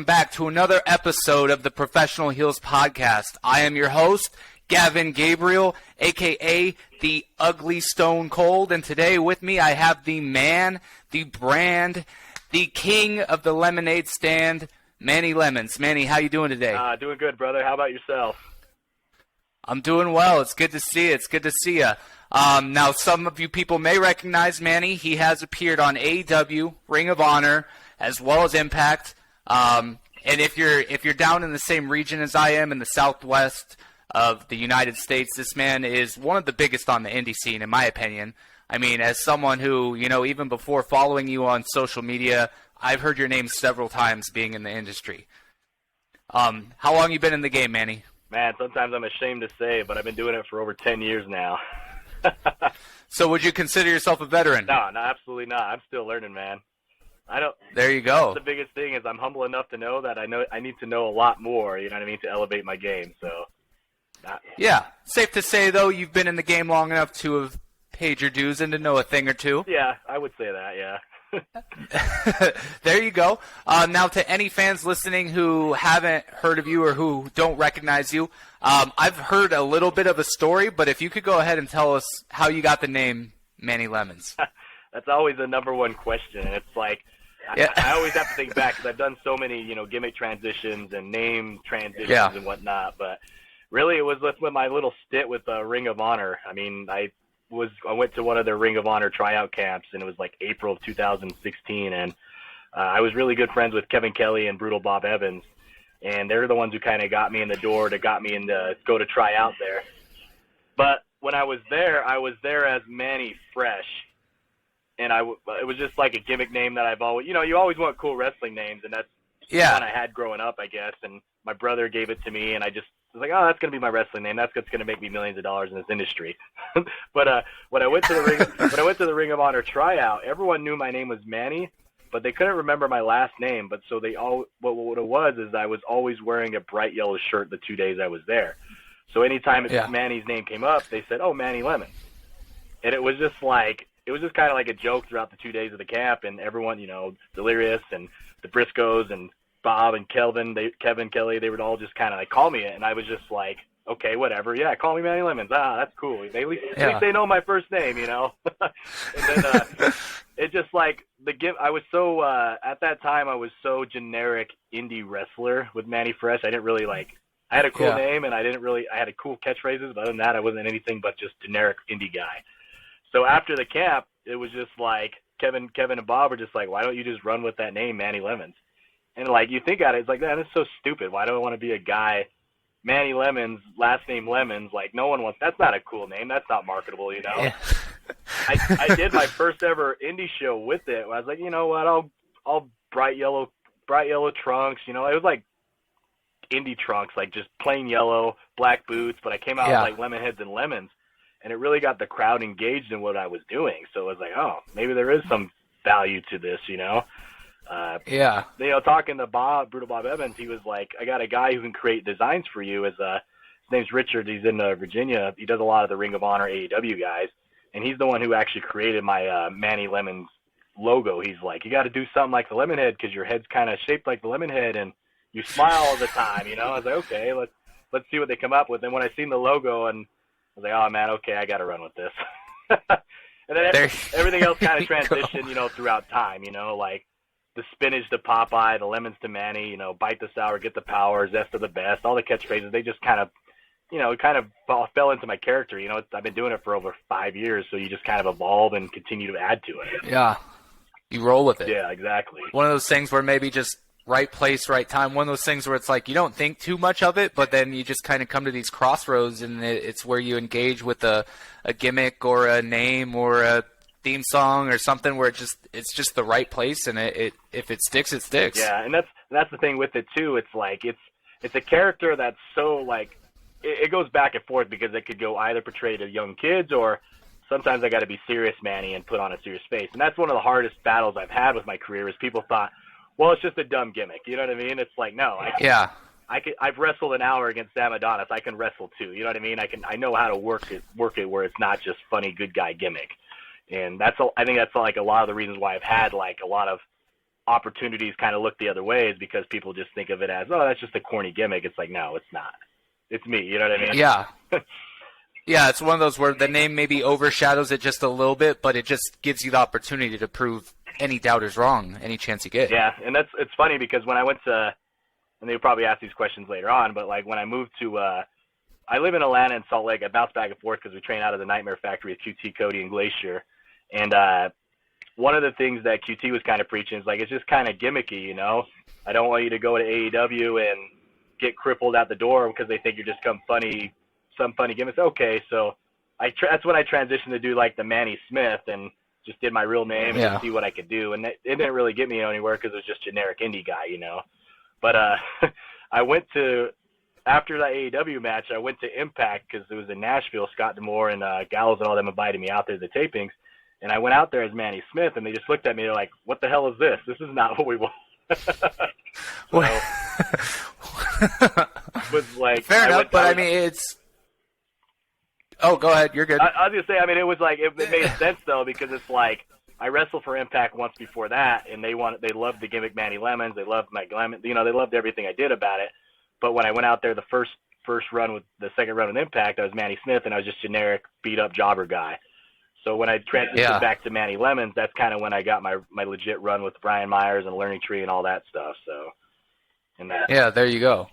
back to another episode of the Professional Heels Podcast. I am your host, Gavin Gabriel, a.k.a. the Ugly Stone Cold, and today with me I have the man, the brand, the king of the lemonade stand, Manny Lemons. Manny, how you doing today? Doing good, brother. How about yourself? I'm doing well. It's good to see you. It's good to see you. Now, some of you people may recognize Manny. He has appeared on AEW, Ring of Honor, as well as Impact. And if you're down in the same region as I am in the Southwest of the United States, this man is one of the biggest on the indie scene, in my opinion. I mean, as someone who, even before following you on social media, I've heard your name several times being in the industry. How long you been in the game, Manny? Man, sometimes I'm ashamed to say it, but I've been doing it for over 10 years now. So would you consider yourself a veteran? No, absolutely not. I'm still learning, man. There you go. The biggest thing is I'm humble enough to know that I need to know a lot more, you know what I mean, to elevate my game. So. Yeah. Safe to say, though, you've been in the game long enough to have paid your dues and to know a thing or two. Yeah, I would say that, yeah. There you go. Now, to any fans listening who haven't heard of you or who don't recognize you, I've heard a little bit of a story, but if you could go ahead and tell us how you got the name Manny Lemons. That's always the number one question. It's like, yeah. I always have to think back because I've done so many, gimmick transitions and name transitions and whatnot. But really, it was with my little stint with Ring of Honor. I mean, I went to one of their Ring of Honor tryout camps, and it was like April of 2016, and I was really good friends with Kevin Kelly and Brutal Bob Evans, and they're the ones who kind of got me in the door to go to try out there. But when I was there as Manny Fresh. And it was just like a gimmick name that I've always, you always want cool wrestling names, and that's the one I had growing up, I guess. And my brother gave it to me, and I just was like, oh, that's going to be my wrestling name. That's what's going to make me millions of dollars in this industry. But when I went to the Ring of Honor tryout, everyone knew my name was Manny, but they couldn't remember my last name. But so what it was is I was always wearing a bright yellow shirt the 2 days I was there. So anytime Manny's name came up, they said, oh, Manny Lemons. And it was just kind of like a joke throughout the 2 days of the camp, and everyone, Delirious and the Briscoes and Bob and Kevin Kelly, they would all just kind of like call me it, and I was just like, okay, whatever, yeah, call me Manny Lemons. That's cool. At least they know my first name, And then it just like I was so at that time I was so generic indie wrestler with Manny Fresh. I didn't really I had a cool name, and I had a cool catchphrases, but other than that, I wasn't anything but just generic indie guy. So after the camp, it was just like Kevin and Bob were just like, why don't you just run with that name, Manny Lemons? And like you think about it, it's like, man, that's so stupid. Why do I want to be a guy, Manny Lemons, last name Lemons? Like no one wants. That's not a cool name. That's not marketable, Yeah. I did my first ever indie show with it. I was like, you know what? I'll bright yellow trunks. It was like indie trunks, like just plain yellow, black boots. But I came out with like lemon heads and lemons. And it really got the crowd engaged in what I was doing. So it was like, oh, maybe there is some value to this, Talking to Brutal Bob Evans, he was like, I got a guy who can create designs for you. His name's Richard. He's in Virginia. He does a lot of the Ring of Honor AEW guys. And he's the one who actually created my Manny Lemons logo. He's like, you got to do something like the lemon head because your head's kind of shaped like the lemon head and you smile all the time, I was like, okay, let's see what they come up with. And when I seen the logo and I was like, oh, man, okay, I got to run with this. And then everything else kind of transitioned, throughout time, like the spinach to Popeye, the lemons to Manny, bite the sour, get the power, zest of the best, all the catchphrases, they just kind of, fell into my character. I've been doing it for over 5 years, so you just kind of evolve and continue to add to it. Yeah, you roll with it. Yeah, exactly. One of those things where maybe just right place, right time. One of those things where it's like you don't think too much of it, but then you just kind of come to these crossroads, and it's where you engage with a gimmick or a name or a theme song or something where it's just the right place, and if it sticks, it sticks. Yeah, and that's the thing with it too. It's like it's a character that's so like it goes back and forth because it could go either portray to young kids or sometimes I got to be serious Manny and put on a serious face, and that's one of the hardest battles I've had with my career. Is people thought, well, it's just a dumb gimmick. You know what I mean? It's like, no. I've wrestled an hour against Sam Adonis. I can wrestle too. You know what I mean? I know how to work it where it's not just funny good guy gimmick. And I think that's like a lot of the reasons why I've had like a lot of opportunities kind of look the other way is because people just think of it as, oh, that's just a corny gimmick. It's like, no, it's not. It's me. You know what I mean? Yeah. Yeah, it's one of those where the name maybe overshadows it just a little bit, but it just gives you the opportunity to prove any doubters wrong any chance you get. Yeah, and it's funny because when I went to, and they'll probably ask these questions later on, but like when I moved to, I live in Atlanta and Salt Lake. I bounce back and forth because we train out of the Nightmare Factory at QT Cody and Glacier. And one of the things that QT was kind of preaching is like, it's just kind of gimmicky, you know? I don't want you to go to AEW and get crippled out the door because they think you're just some funny gimmicks. Okay, so that's when I transitioned to do like the Manny Smith and just did my real name and see what I could do. And it didn't really get me anywhere because it was just generic indie guy, you know? But I went to, after that AEW match, I went to Impact because it was in Nashville. Scott D'Amore and Gallows and all them invited me out there to the tapings. And I went out there as Manny Smith, and they just looked at me. They're like, what the hell is this? This is not what we want. So, was like, fair enough, but I mean, it's... Oh, go ahead. You're good. I was going to say, I mean, it was like, it made sense, though, because it's like, I wrestled for Impact once before that, and they loved the gimmick Manny Lemons. They loved Mike Lemon. You know, they loved everything I did about it. But when I went out there the second run with Impact, I was Manny Smith, and I was just generic, beat-up jobber guy. So when I transitioned back to Manny Lemons, that's kind of when I got my legit run with Brian Myers and Learning Tree and all that stuff. So, there you go.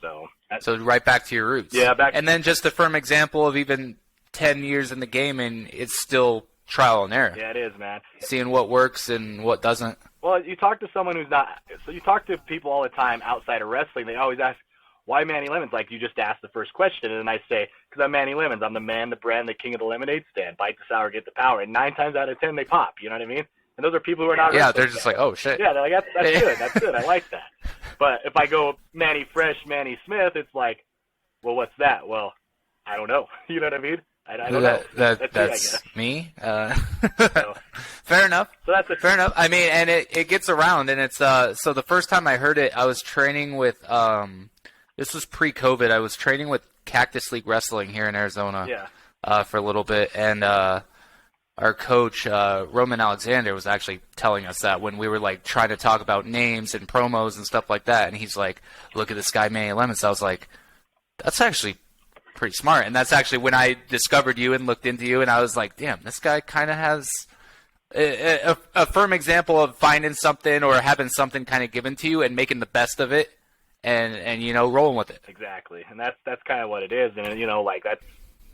So right back to your roots. Yeah, and then just a firm example of even 10 years in the game, and it's still trial and error. Yeah, it is, man. Seeing what works and what doesn't. Well, you talk to someone who's not – so you talk to people all the time outside of wrestling. They always ask, why Manny Lemons? Like, you just asked the first question, and then I say, because I'm Manny Lemons. I'm the man, the brand, the king of the lemonade stand. Bite the sour, get the power. And 9 times out of 10, they pop. You know what I mean? And those are people who are not they're just like, oh, shit. Yeah, they're like, that's good. That's good. I like that. But if I go Manny Fresh, Manny Smith, it's like, well, what's that? Well, I don't know. You know what I mean? I don't know. That's me. So. Fair enough. So fair enough. I mean, and it gets around, and it's so the first time I heard it, I was training with this was pre-COVID. I was training with Cactus League Wrestling here in Arizona for a little bit, and our coach Roman Alexander was actually telling us that when we were like trying to talk about names and promos and stuff like that, and he's like, "Look at this guy, Manny Lemons." I was like, "That's actually pretty smart." And that's actually when I discovered you and looked into you, and I was like, damn, this guy kind of has a firm example of finding something or having something kind of given to you and making the best of it and you know, rolling with it. Exactly. And that's kind of what it is. And, you know, like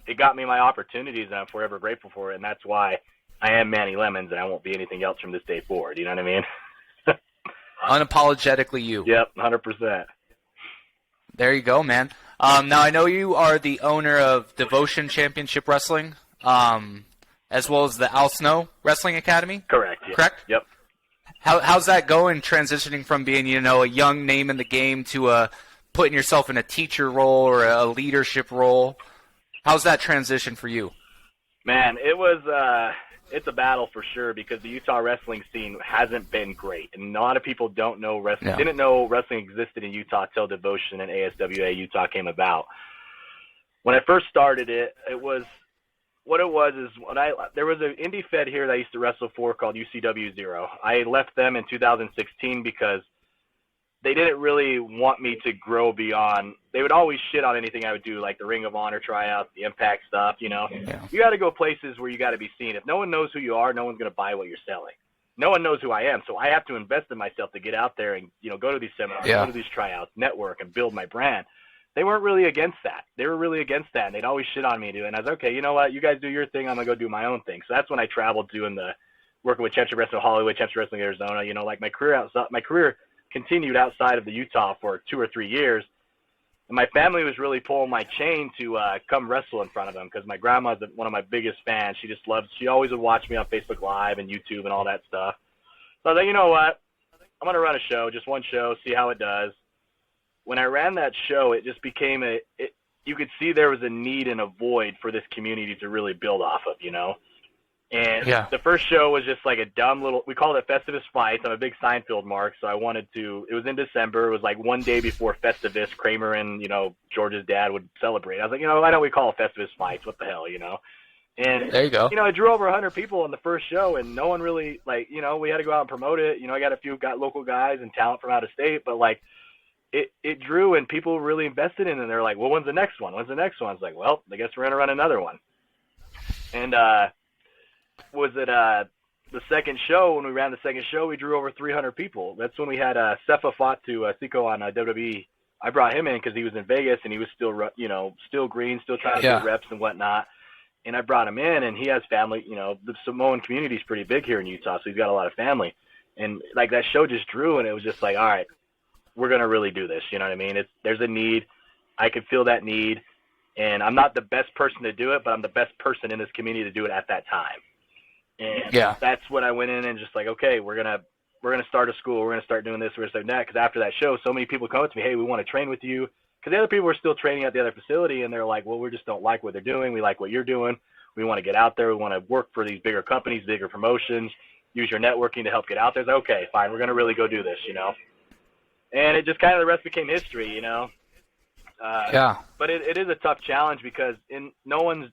it got me my opportunities, and I'm forever grateful for it. And that's why I am Manny Lemons, and I won't be anything else from this day forward. You know what I mean? Unapologetically you. Yep, 100%. There you go, man. Now, I know you are the owner of Devotion Championship Wrestling, as well as the Al Snow Wrestling Academy. Correct. Yeah. Correct? Yep. How's that going, transitioning from being, you know, a young name in the game to putting yourself in a teacher role or a leadership role? How's that transition for you? Man, it's a battle for sure because the Utah wrestling scene hasn't been great, and a lot of people don't know wrestling. Didn't know wrestling existed in Utah till Devotion and ASWA Utah came about. When I first started it, there was an indie fed here that I used to wrestle for called UCW Zero. I left them in 2016 because they didn't really want me to grow beyond. They would always shit on anything I would do, like the Ring of Honor tryouts, the Impact stuff, you know. Yeah. You got to go places where you got to be seen. If no one knows who you are, no one's going to buy what you're selling. No one knows who I am, so I have to invest in myself to get out there and, you know, go to these seminars, go to these tryouts, network, and build my brand. They weren't really against that. They were really against that, and they'd always shit on me, dude. And I was okay, you know what? You guys do your thing. I'm going to go do my own thing. So that's when I traveled working with Championship Wrestling Hollywood, Championship Wrestling Arizona. You know, like my career continued outside of the Utah for 2 or 3 years. And my family was really pulling my chain to come wrestle in front of them because my grandma's one of my biggest fans. She always would watch me on Facebook Live and YouTube and all that stuff. So I was like, you know what? I'm going to run a show, just one show, see how it does. When I ran that show, it just became you could see there was a need and a void for this community to really build off of, you know? And the first show was just like a dumb little, we called it Festivus Fights. I'm a big Seinfeld mark, so I wanted to, it was in December. It was like one day before Festivus, Kramer and, you know, George's dad would celebrate. I was like, you know, why don't we call it Festivus Fights? What the hell, you know? And, there you go. I drew over 100 people on the first show, and no one really, we had to go out and promote it. I got local guys and talent from out of state, but, it drew, and people really invested in it, and they're like, well, when's the next one? When's the next one? It's like, well, I guess we're going to run another one. And the second show, when we ran the second show, we drew over 300 people. That's when we had Sefa fought to Siko on WWE. I brought him in because he was in Vegas, and he was still, still green, still trying to get reps and whatnot. And I brought him in, and he has family. The Samoan community is pretty big here in Utah, so he's got a lot of family. And, that show just drew, and it was just like, all right, we're going to really do this. You know what I mean? There's a need. I could feel that need. And I'm not the best person to do it, but I'm the best person in this community to do it at that time. And that's when I went in and just like, okay, we're gonna start a school. We're gonna start doing this. We're gonna start that. Because after that show, so many people come up to me, hey, we want to train with you. Because the other people were still training at the other facility, and they're like, well, we just don't like what they're doing. We like what you're doing. We want to get out there. We want to work for these bigger companies, bigger promotions. Use your networking to help get out there. It's like, okay, fine. We're gonna really go do this, And it just kind of the rest became history, But it is a tough challenge because no one's.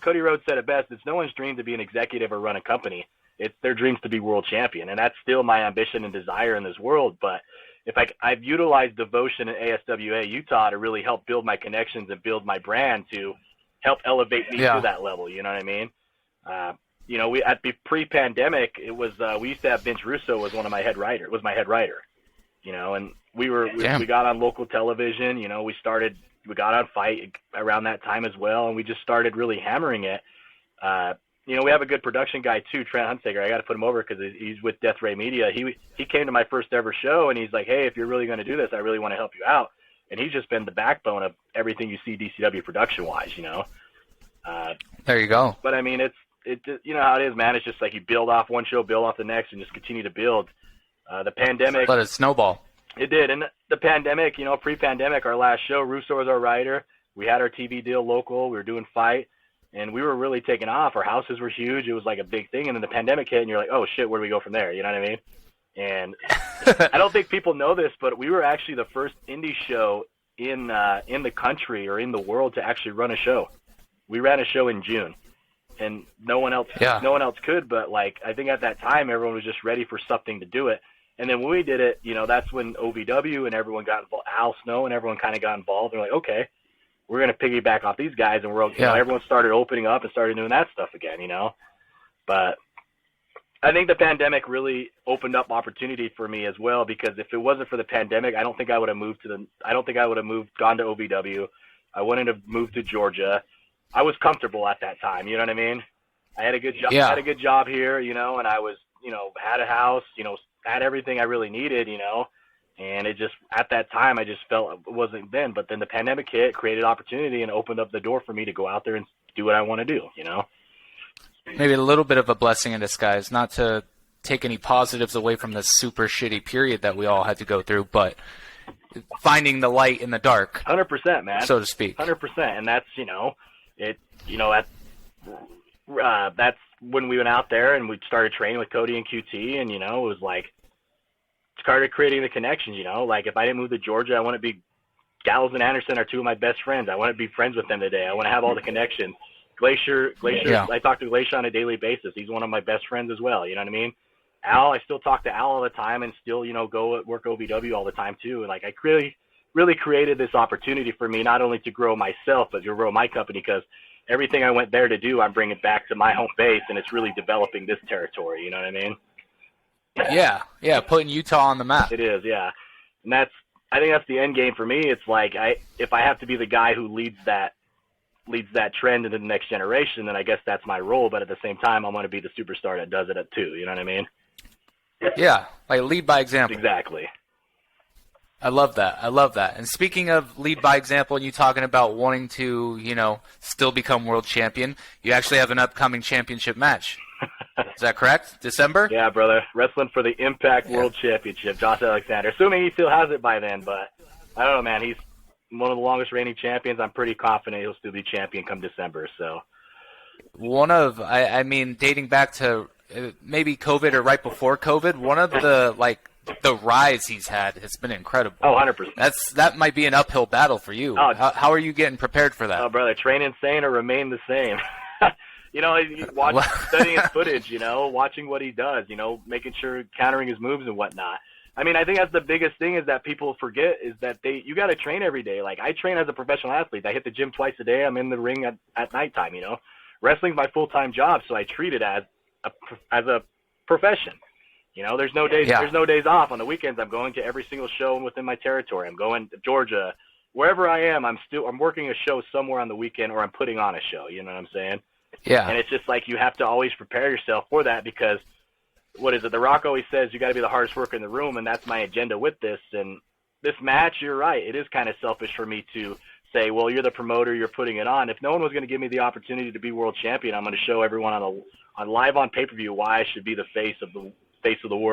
Cody Rhodes said it best. It's no one's dream to be an executive or run a company. It's their dreams to be world champion, and that's still my ambition and desire in this world. But if I've utilized devotion in ASWA Utah to really help build my connections and build my brand to help elevate me to that level. You know what I mean? We at the pre-pandemic, it was we used to have Vince Russo was my head writer. And we got on local television. We got on Fight around that time as well, and we just started really hammering it. We have a good production guy too, Trent Hunsaker. I got to put him over because he's with Death Ray Media. He came to my first ever show, and he's like, hey, if you're really going to do this, I really want to help you out. And he's just been the backbone of everything you see DCW production-wise, There you go. But, I mean, it's how it is, man. It's just like you build off one show, build off the next, and just continue to build. The pandemic. Let it snowball. It did. And the pandemic, pre-pandemic, our last show, Russo was our writer. We had our TV deal local. We were doing Fight. And we were really taking off. Our houses were huge. It was like a big thing. And then the pandemic hit, and you're like, oh, shit, where do we go from there? You know what I mean? And I don't think people know this, but we were actually the first indie show in the country or in the world to actually run a show. We ran a show in June. And no one else could. But, I think at that time, everyone was just ready for something to do it. And then when we did it, that's when OVW and everyone got involved. Al Snow and everyone kind of got involved. They're like, okay, we're going to piggyback off these guys. And everyone started opening up and started doing that stuff again, But I think the pandemic really opened up opportunity for me as well, because if it wasn't for the pandemic, I don't think I would have gone to OVW. I wouldn't have moved to Georgia. I was comfortable at that time. You know what I mean? I had a good job. Yeah. I had a good job here, and I was, had a house, had everything I really needed, and it just, at that time, I just felt it wasn't then. But then the pandemic hit, created opportunity, and opened up the door for me to go out there and do what I want to do, Maybe a little bit of a blessing in disguise, not to take any positives away from this super shitty period that we all had to go through, but finding the light in the dark. 100%, man. So to speak. 100%. And that's, that's when we went out there and we started training with Cody and QT, and, it was like, started creating the connections, if I didn't move to Georgia, I want to be, Gallows and Anderson are two of my best friends. I want to be friends with them today. I want to have all the connections. Glacier, yeah. I talk to Glacier on a daily basis. He's one of my best friends as well. You know what I mean? Al, I still talk to Al all the time and still, go work OVW all the time too. And I really created this opportunity for me, not only to grow myself, but to grow my company, because everything I went there to do, I'm bringing back to my home base, and it's really developing this territory. You know what I mean? Yeah, putting Utah on the map. It is, yeah. And I think that's the end game for me. It's if I have to be the guy who leads that trend into the next generation, then I guess that's my role. But at the same time, I want to be the superstar that does it too. You know what I mean? Yeah, lead by example. Exactly. I love that. And speaking of lead by example, and you talking about wanting to, still become world champion, you actually have an upcoming championship match. Is that correct? December? Yeah, brother. Wrestling for the Impact World Championship, Josh Alexander. Assuming he still has it by then, but I don't know, man. He's one of the longest reigning champions. I'm pretty confident he'll still be champion come December. So, dating back to maybe COVID or right before COVID, one of the rise he's had has been incredible. Oh, 100%. That might be an uphill battle for you. How are you getting prepared for that? Oh, brother, train insane or remain the same. studying his footage, watching what he does, making sure countering his moves and whatnot. I mean, I think that's the biggest thing is that people forget is that you got to train every day. Like I train as a professional athlete. I hit the gym twice a day. I'm in the ring at nighttime, Wrestling's my full-time job, so I treat it as a profession. There's no days off. On the weekends, I'm going to every single show within my territory. I'm going to Georgia, wherever I am. I'm working a show somewhere on the weekend, or I'm putting on a show. You know what I'm saying? Yeah. And it's just like you have to always prepare yourself for that because, what is it? The Rock always says you got to be the hardest worker in the room, and that's my agenda with this. And this match, you're right. It is kind of selfish for me to say, well, you're the promoter, you're putting it on. If no one was going to give me the opportunity to be world champion, I'm going to show everyone on live on pay-per-view why I should be the face of the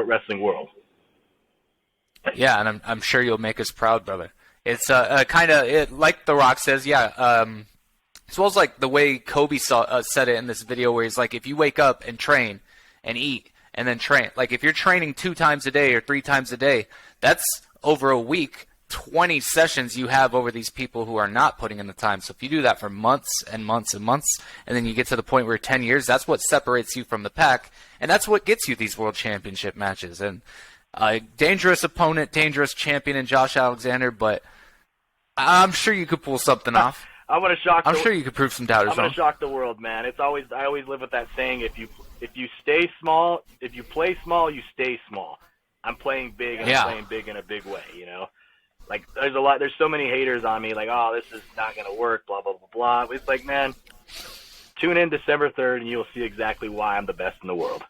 wrestling world. Yeah, and I'm sure you'll make us proud, brother. It's kind of like The Rock says, as well as like the way Kobe said it in this video where he's like, if you wake up and train and eat and then train, like if you're training 2 times a day or 3 times a day, that's over a week, 20 sessions you have over these people who are not putting in the time. So if you do that for months and months and months, and then you get to the point where 10 years, that's what separates you from the pack, and that's what gets you these world championship matches. And a dangerous opponent, dangerous champion in Josh Alexander, but I'm sure you could pull something off. I'm gonna shock. I'm sure you could prove some doubters wrong. I'm gonna shock the world, man. I always live with that saying: if you stay small, if you play small, you stay small. I'm playing big, and I'm playing big in a big way. Like there's so many haters on me, like, oh, this is not gonna work, blah blah blah blah. It's like, man, tune in December 3rd, and you'll see exactly why I'm the best in the world.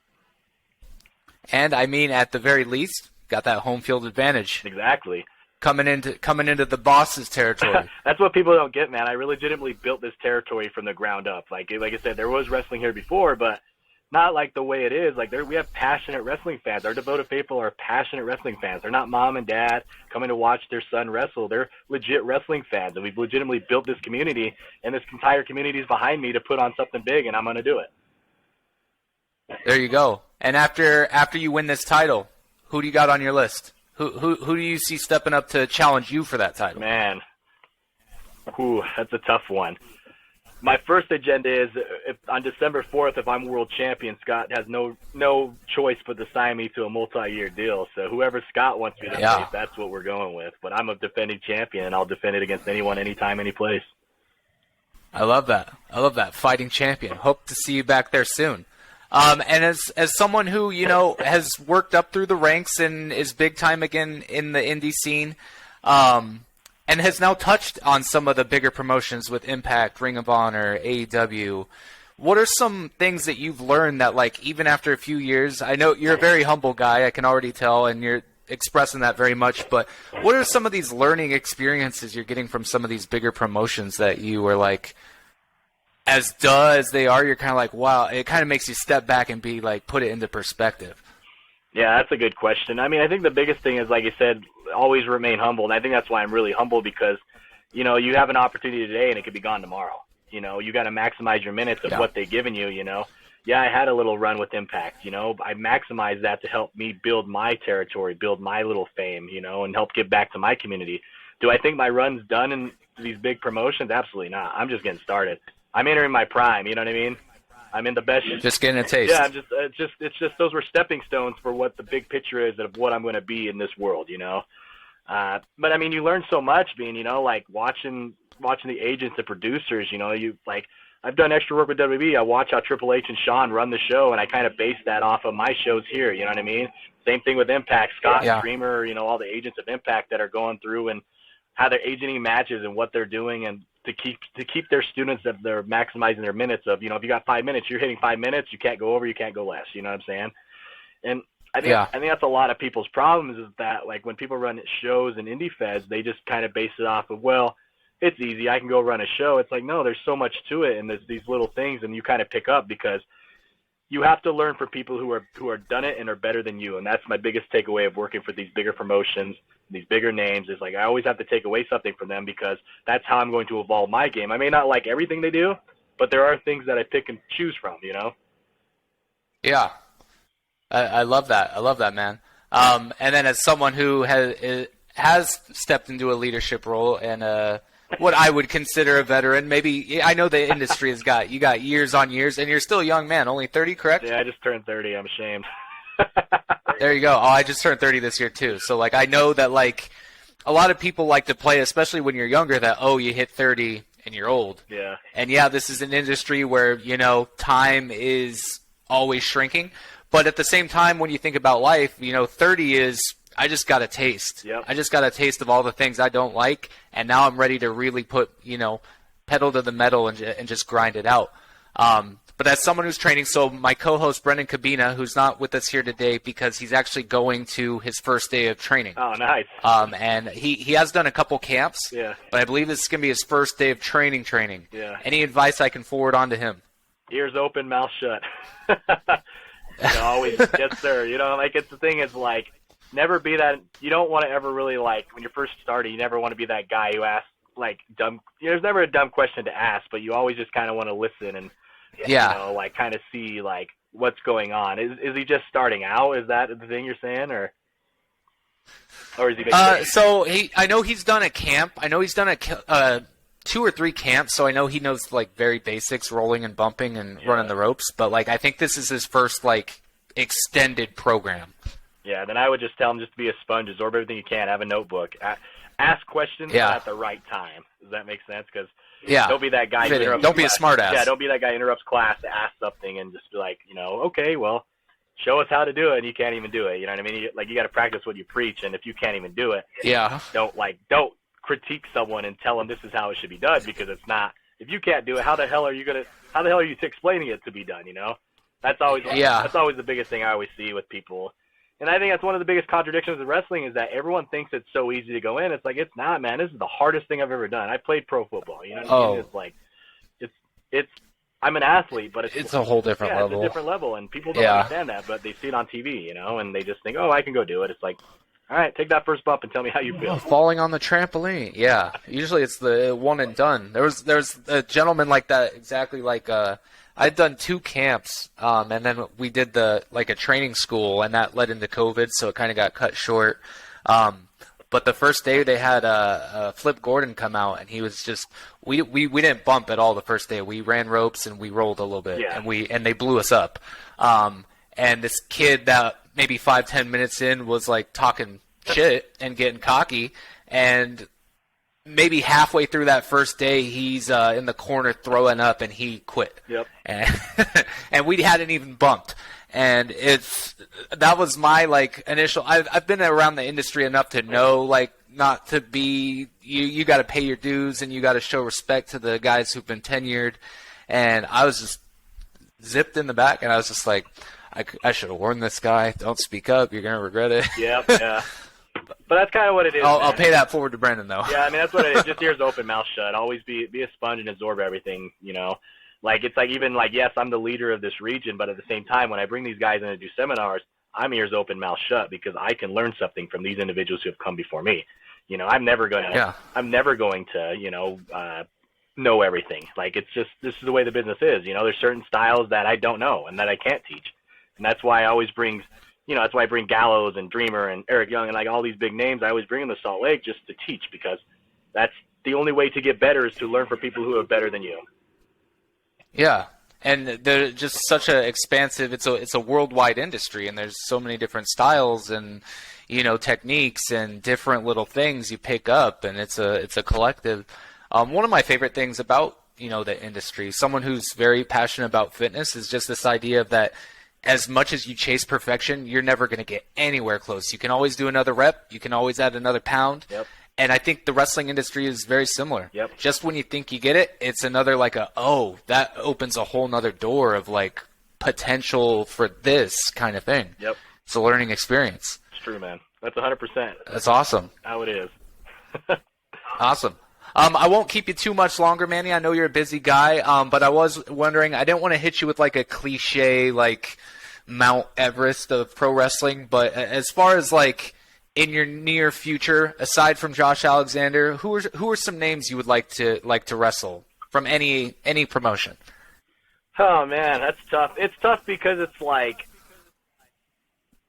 And I mean, at the very least, got that home field advantage. Exactly. Coming into the boss's territory. That's what people don't get, man. I really legitimately built this territory from the ground up. Like I said, there was wrestling here before, but not like the way it is. Like we have passionate wrestling fans. Our devoted people are passionate wrestling fans. They're not mom and dad coming to watch their son wrestle. They're legit wrestling fans, and we've legitimately built this community, and this entire community is behind me to put on something big, and I'm going to do it. There you go. And after you win this title, who do you got on your list? Who do you see stepping up to challenge you for that title? Man, that's a tough one. My first agenda is on December 4th, if I'm world champion, Scott has no choice but to sign me to a multi-year deal. So whoever Scott wants me to face, that's what we're going with. But I'm a defending champion, and I'll defend it against anyone, anytime, any place. I love that. Fighting champion. Hope to see you back there soon. And as someone who, has worked up through the ranks and is big time again in the indie scene, and has now touched on some of the bigger promotions with Impact, Ring of Honor, AEW, what are some things that you've learned that, like, even after a few years, I know you're a very humble guy, I can already tell, and you're expressing that very much, but what are some of these learning experiences you're getting from some of these bigger promotions that you were like, as duh as they are, you're kind of like, wow, it kind of makes you step back and be like, put it into perspective? Yeah, that's a good question. I mean, I think the biggest thing is, like you said, always remain humble. And I think that's why I'm really humble because, you have an opportunity today and it could be gone tomorrow. You got to maximize your minutes of what they've given you, Yeah, I had a little run with Impact, I maximized that to help me build my territory, build my little fame, and help give back to my community. Do I think my run's done in these big promotions? Absolutely not. I'm just getting started. I'm entering my prime, you know what I mean? I'm in the best. Just getting a taste. Yeah, it's just those were stepping stones for what the big picture is of what I'm going to be in this world, But I mean, you learn so much being, like watching the agents, the producers, I've done extra work with WWE. I watch how Triple H and Shawn run the show, and I kind of base that off of my shows here, you know what I mean? Same thing with Impact, Scott, Streamer, all the agents of Impact that are going through and how they're agenting matches and what they're doing and to keep their students that they're maximizing their minutes of, if you got 5 minutes, you're hitting 5 minutes, you can't go over, you can't go less, you know what I'm saying? And I think that's a lot of people's problems is that, like, when people run shows and indie feds, they just kind of base it off of, well, it's easy, I can go run a show. It's like, no, there's so much to it, and there's these little things, and you kind of pick up because you have to learn from people who are done it and are better than you, and that's my biggest takeaway of working for these bigger promotions, these bigger names, is like I always have to take away something from them because that's how I'm going to evolve my game. I may not like everything they do, but there are things that I pick and choose from, Yeah. I love that. I love that, man. And then as someone who has stepped into a leadership role and what I would consider a veteran. Maybe I know the industry has got years on years, and you're still a young man, only 30, correct? Yeah, I just turned 30. I'm ashamed. There you go. Oh, I just turned 30 this year too. So like I know that like a lot of people like to play, especially when you're younger, that you hit 30 and you're old. Yeah. And yeah, this is an industry where, time is always shrinking. But at the same time, when you think about life, 30 is I just got a taste. Yep. I just got a taste of all the things I don't like, and now I'm ready to really put, pedal to the metal and just grind it out. But as someone who's training, so my co-host Brendan Cabina, who's not with us here today because he's actually going to his first day of training. Oh, nice. And he has done a couple camps. Yeah. But I believe this is going to be his first day of training. Yeah. Any advice I can forward on to him? Ears open, mouth shut. Always, yes, sir. It's the thing is like, never be that. You don't want to ever really like when you're first starting. You never want to be that guy who asks like dumb. There's never a dumb question to ask, but you always just kind of want to listen and kind of see like what's going on. Is he just starting out? Is that the thing you're saying, or is he? So I know he's done a camp. I know he's done a 2 or 3 camps, so I know he knows like very basics, rolling and bumping and running the ropes. But like I think this is his first like extended program. Yeah, then I would just tell him just to be a sponge, absorb everything you can, have a notebook, ask questions at the right time. Does that make sense? Because don't be that guy who interrupts Don't be class. a smart ass. Yeah, don't be that guy who interrupts class to ask something and just be like, okay, well, show us how to do it, and you can't even do it. You know what I mean? You got to practice what you preach, and if you can't even do it, don't critique someone and tell them this is how it should be done, because it's not. If you can't do it, how the hell are you explaining it to be done? That's always the biggest thing I always see with people. And I think that's one of the biggest contradictions of wrestling is that everyone thinks it's so easy to go in. It's like, it's not, man. This is the hardest thing I've ever done. I played pro football. You know what I mean? It's like, I'm an athlete, but it's a whole different level. It's a different level, and people don't understand that, but they see it on TV, and they just think, I can go do it. It's like, all right, take that first bump and tell me how you feel. Falling on the trampoline. Yeah. Usually it's the one and done. There's a gentleman like that, exactly like I'd done 2 camps, and then we did a training school, and that led into COVID, so it kind of got cut short. But the first day they had Flip Gordon come out, and he was just we didn't bump at all the first day. We ran ropes and we rolled a little bit, and they blew us up. And this kid that maybe 5-10 minutes in was like talking shit and getting cocky, and maybe halfway through that first day, he's in the corner throwing up, and he quit. Yep. And we hadn't even bumped. And that was my initial. I've been around the industry enough to know not to be. You got to pay your dues, and you got to show respect to the guys who've been tenured. And I was just zipped in the back, and I was just like, I should have warned this guy. Don't speak up. You're gonna regret it. Yep. Yeah. But that's kind of what it is. I'll pay that forward to Brendan, though. Yeah, I mean, that's what it is. Just ears open, mouth shut. Always be a sponge and absorb everything, It's yes, I'm the leader of this region, but at the same time, when I bring these guys in to do seminars, I'm ears open, mouth shut, because I can learn something from these individuals who have come before me. I'm never going to, know everything. This is the way the business is. There's certain styles that I don't know and that I can't teach. And that's why I always bring that's why I bring Gallows and Dreamer and Eric Young and all these big names. I always bring them to Salt Lake just to teach, because that's the only way to get better is to learn from people who are better than you. Yeah, and they're just such a expansive. It's a worldwide industry, and there's so many different styles and techniques and different little things you pick up, and it's a collective. One of my favorite things about the industry, someone who's very passionate about fitness, is just this idea of that. As much as you chase perfection, you're never going to get anywhere close. You can always do another rep. You can always add another pound. Yep. And I think the wrestling industry is very similar. Yep. Just when you think you get it, it's another that opens a whole nother door of potential for this kind of thing. Yep. It's a learning experience. It's true, man. That's 100%. That's awesome. How it is. Awesome. I won't keep you too much longer, Manny. I know you're a busy guy, but I was wondering, I didn't want to hit you with a cliche Mount Everest of pro wrestling, but as far as in your near future, aside from Josh Alexander, who are some names you would like to wrestle from any promotion? Oh man, that's tough. It's tough because it's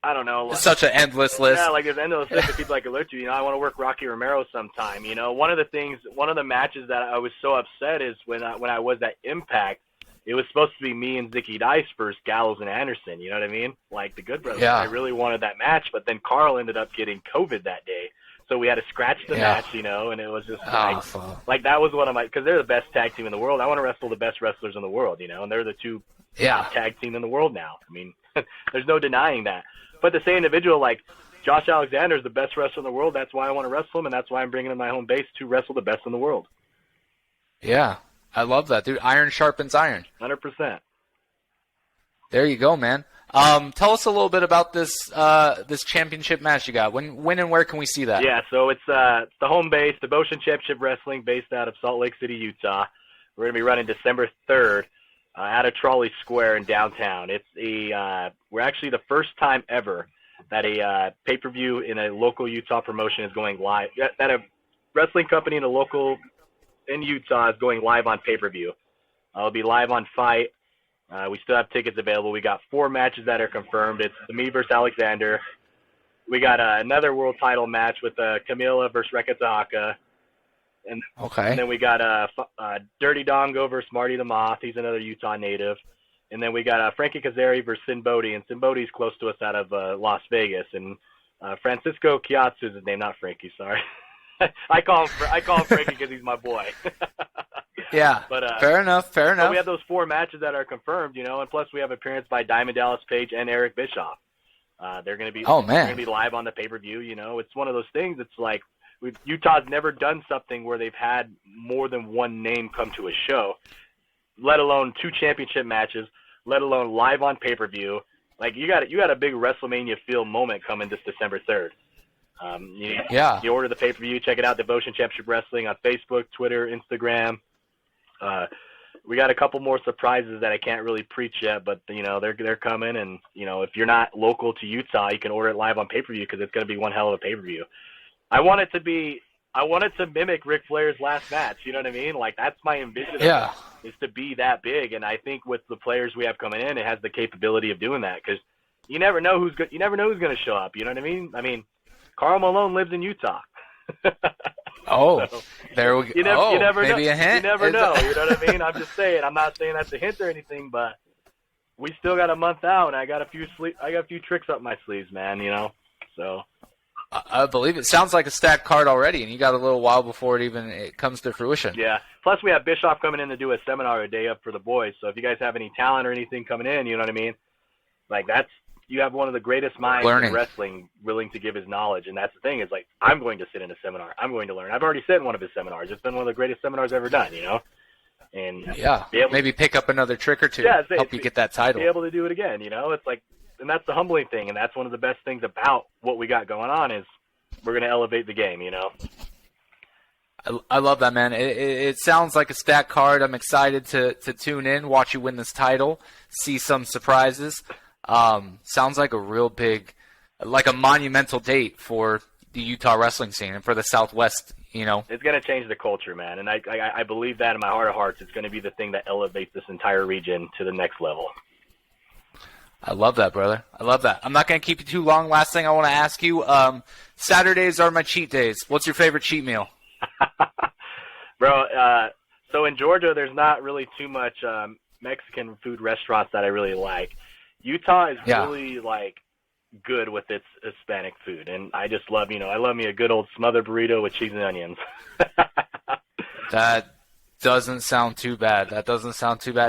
I don't know. It's such an endless list. Yeah, like there's an endless list of people I could look to. You know, I want to work Rocky Romero sometime. You know, one of the matches that I was so upset is when I was at Impact, it was supposed to be me and Zicky Dice versus Gallows and Anderson. You know what I mean? Like the Good Brothers. Yeah. I really wanted that match, but then Carl ended up getting COVID that day. So we had to scratch the match, you know, and it was just like that was one of my, because they're the best tag team in the world. I want to wrestle the best wrestlers in the world, you know, and they're the two tag team in the world now. I mean, there's no denying that. But the same individual, like Josh Alexander is the best wrestler in the world. That's why I want to wrestle him, and that's why I'm bringing him to my home base to wrestle the best in the world. Yeah, I love that, dude. Iron sharpens iron. 100%. There you go, man. Tell us a little bit about this championship match you got. When and where can we see that? Yeah, so it's the home base, Devotion Championship Wrestling, based out of Salt Lake City, Utah. We're going to be running December 3rd out of Trolley Square in downtown. We're actually the first time ever that a pay-per-view in a local Utah promotion is going live. That a wrestling company in Utah is going live on pay-per-view. It'll be live on Fight. We still have tickets available. We got 4 matches that are confirmed. It's me versus Alexander. We got another world title match with Camila versus Reka Tahaka. And then we got Dirty Dongo versus Marty the Moth. He's another Utah native. And then we got Frankie Kazari versus Sin Bodhi. And Sin Bodhi's close to us out of Las Vegas. And Francisco Chiatsu is his name, not Frankie, sorry. I call him Frankie because he's my boy. Yeah, but fair enough. But we have those 4 matches that are confirmed, you know, and plus we have appearance by Diamond Dallas Page and Eric Bischoff. They're going to be live on the pay-per-view. You know, it's one of those things. It's like Utah's never done something where they've had more than one name come to a show, let alone 2 championship matches, let alone live on pay-per-view. Like you got a big WrestleMania feel moment coming this December 3rd. You order the pay-per-view, check it out, Devotion Championship Wrestling on Facebook, Twitter, Instagram. We got a couple more surprises that I can't really preach yet, but you know they're coming, and you know if you're not local to Utah, you can order it live on pay-per-view because it's going to be one hell of a pay-per-view. I want it to mimic Ric Flair's last match. You know what I mean? Like that's my ambition. Yeah. Is to be that big, and I think with the players we have coming in, it has the capability of doing that because you never know who's going to show up. You know what I mean? I mean, Karl Malone lives in Utah. So, there we go. You never maybe know. A hint? You never know. You know what I mean? I'm just saying. I'm not saying that's a hint or anything, but we still got a month out, and I got a few tricks up my sleeves, man. You know, so. I believe it. Sounds like a stacked card already, and you got a little while before it comes to fruition. Yeah. Plus, we have Bischoff coming in to do a seminar a day up for the boys. So if you guys have any talent or anything coming in, you know what I mean? Like you have one of the greatest minds in wrestling willing to give his knowledge, and that's the thing is like I'm going to sit in a seminar. I'm going to learn. I've already sat in one of his seminars. It's been one of the greatest seminars ever done, you know. And maybe pick up another trick or two. Help you get that title. Be able to do it again, you know. It's like, and that's the humbling thing, and that's one of the best things about what we got going on is we're going to elevate the game, you know. I love that, man. It sounds like a stacked card. I'm excited to tune in, watch you win this title, see some surprises. Sounds like a real big, like a monumental date for the Utah wrestling scene and for the Southwest, you know. It's going to change the culture, man. And I believe that in my heart of hearts. It's going to be the thing that elevates this entire region to the next level. I love that, brother. I love that. I'm not going to keep you too long. Last thing I want to ask you, Saturdays are my cheat days. What's your favorite cheat meal? Bro, so in Georgia, there's not really too much Mexican food restaurants that I really like. Utah is really like good with its Hispanic food, and I just love, I love me a good old smothered burrito with cheese and onions. That doesn't sound too bad.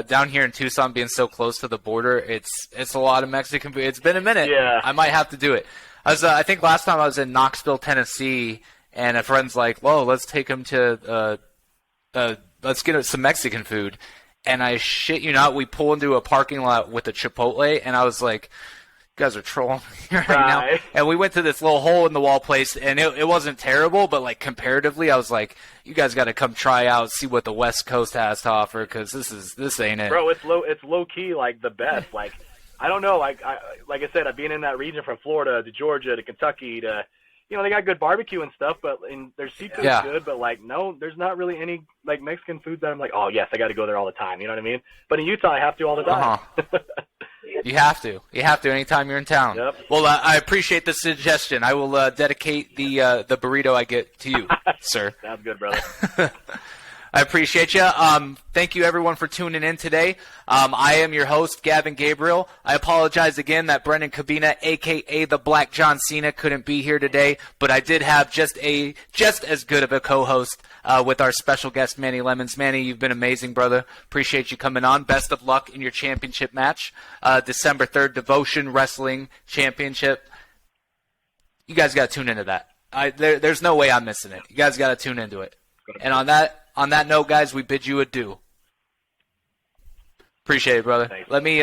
Down here in Tucson, being so close to the border, it's a lot of Mexican food. It's been a minute. Yeah. I might have to do it. I think last time I was in Knoxville, Tennessee, and a friend's like, "Whoa, let's take him to let's get some Mexican food." And I shit you not, we pull into a parking lot with a Chipotle, and I was like, "You guys are trolling me right now." And we went to this little hole-in-the-wall place, and it wasn't terrible, but like comparatively, I was like, "You guys got to come try out, see what the West Coast has to offer, because this ain't it." Bro, it's low key like the best. Like I don't know, like I said, I've been in that region from Florida to Georgia to Kentucky to. They got good barbecue and stuff, but their seafood's good. But like, no, there's not really any like Mexican food that I'm like, oh yes, I got to go there all the time. You know what I mean? But in Utah, I have to all the time. You have to. You have to anytime you're in town. Yep. Well, I appreciate the suggestion. I will dedicate the burrito I get to you, sir. Sounds good, brother. I appreciate you. Thank you, everyone, for tuning in today. I am your host, Gavin Gabriel. I apologize again that Brendan Cabina, a.k.a. the Black John Cena, couldn't be here today, but I did have just as good of a co-host with our special guest, Manny Lemons. Manny, you've been amazing, brother. Appreciate you coming on. Best of luck in your championship match, December 3rd, Devotion Wrestling Championship. You guys got to tune into that. There's no way I'm missing it. You guys got to tune into it. And on that note, guys, we bid you adieu. Appreciate it, brother. Thanks. Let me